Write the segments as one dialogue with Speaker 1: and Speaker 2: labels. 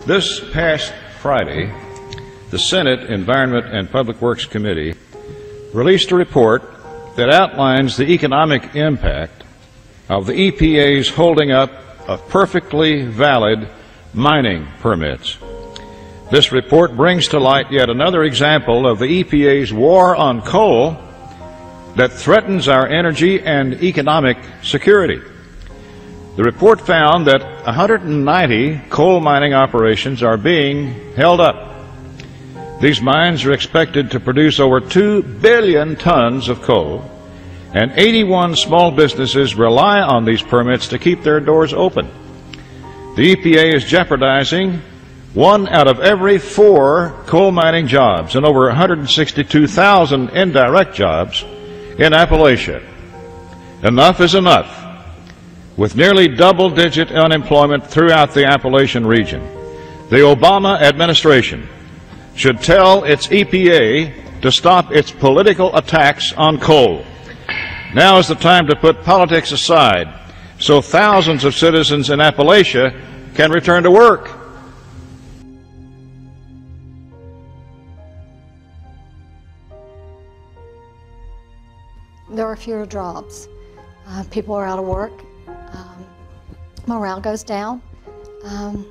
Speaker 1: This past Friday, the Senate Environment and Public Works Committee released a report that outlines the economic impact of the EPA's holding up of perfectly valid mining permits. This report brings to light yet another example of the EPA's war on coal that threatens our energy and economic security. The report found that 190 coal mining operations are being held up. These mines are expected to produce over 2 billion tons of coal, and 81 small businesses rely on these permits to keep their doors open. The EPA is jeopardizing 1 out of every 4 coal mining jobs and over 162,000 indirect jobs in Appalachia. Enough is enough. With nearly double-digit unemployment throughout the Appalachian region, the Obama administration should tell its EPA to stop its political attacks on coal. Now is the time to put politics aside so thousands of citizens in Appalachia can return to work.
Speaker 2: There are fewer jobs. People are out of work. Morale goes down, and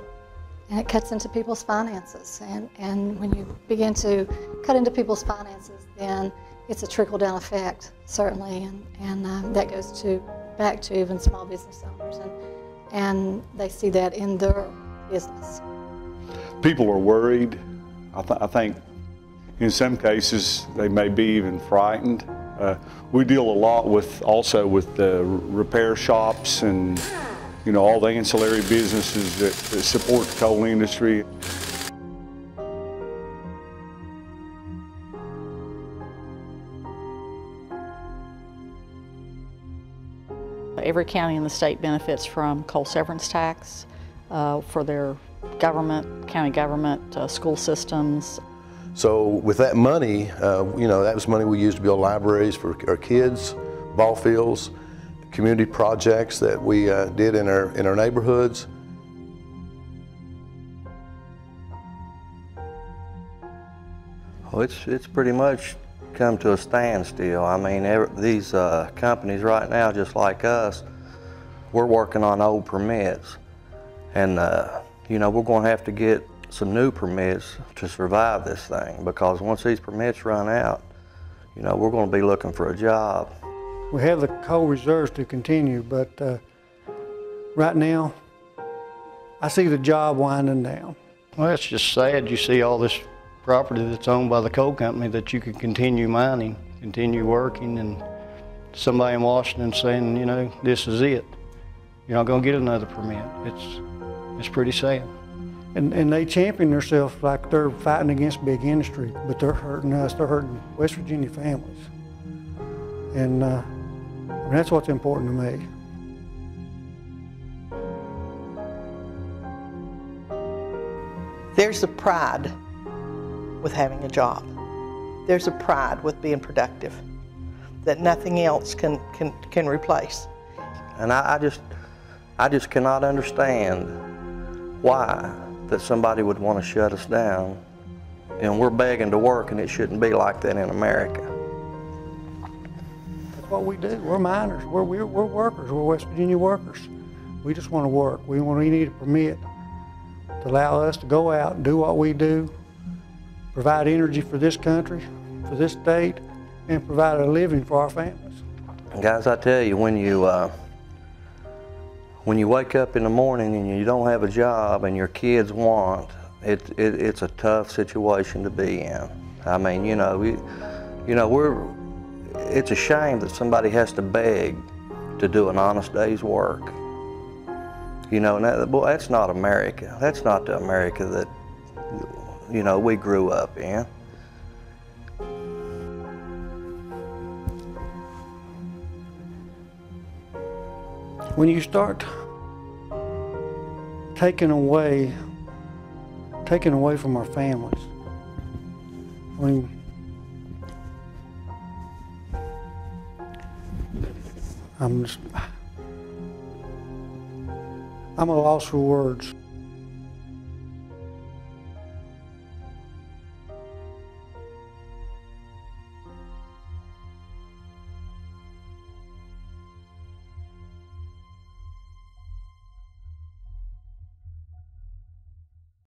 Speaker 2: it cuts into people's finances. And when you begin to cut into people's finances, then it's a trickle-down effect, certainly, and that goes back to even small business owners, and they see that in their business.
Speaker 3: People are worried. I think in some cases they may be even frightened. We deal a lot also with the repair shops and all the ancillary businesses that support the coal industry.
Speaker 4: Every county in the state benefits from coal severance tax for their government, county government, school systems.
Speaker 5: So with that money, that was money we used to build libraries for our kids, ball fields, community projects that we did in our neighborhoods.
Speaker 6: Well, it's pretty much come to a standstill. I mean, these companies right now, just like us, we're working on old permits, and we're going to have to get some new permits to survive this thing, because once these permits run out, we're going to be looking for a job.
Speaker 7: We have the coal reserves to continue, but right now, I see the job winding down.
Speaker 8: Well, it's just sad you see all this property that's owned by the coal company that you could continue mining, continue working, and somebody in Washington saying, this is it. You're not going to get another permit. It's pretty sad.
Speaker 7: And they champion themselves like they're fighting against big industry, but they're hurting us. They're hurting West Virginia families. And that's what's important to me.
Speaker 9: There's a pride with having a job. There's a pride with being productive that nothing else can replace.
Speaker 6: And I just cannot understand why that somebody would want to shut us down. And we're begging to work, and it shouldn't be like that in America.
Speaker 7: That's what we do. We're miners. We're workers. We're West Virginia workers. We just want to work. We need a permit to allow us to go out and do what we do, provide energy for this country, for this state, and provide a living for our families.
Speaker 6: And guys, I tell you, when you wake up in the morning and you don't have a job and your kids want, it's a tough situation to be in. I mean, it's a shame that somebody has to beg to do an honest day's work. And that's not America. That's not the America that, we grew up in.
Speaker 7: When you start taking away from our families, I mean, I'm at a loss for words.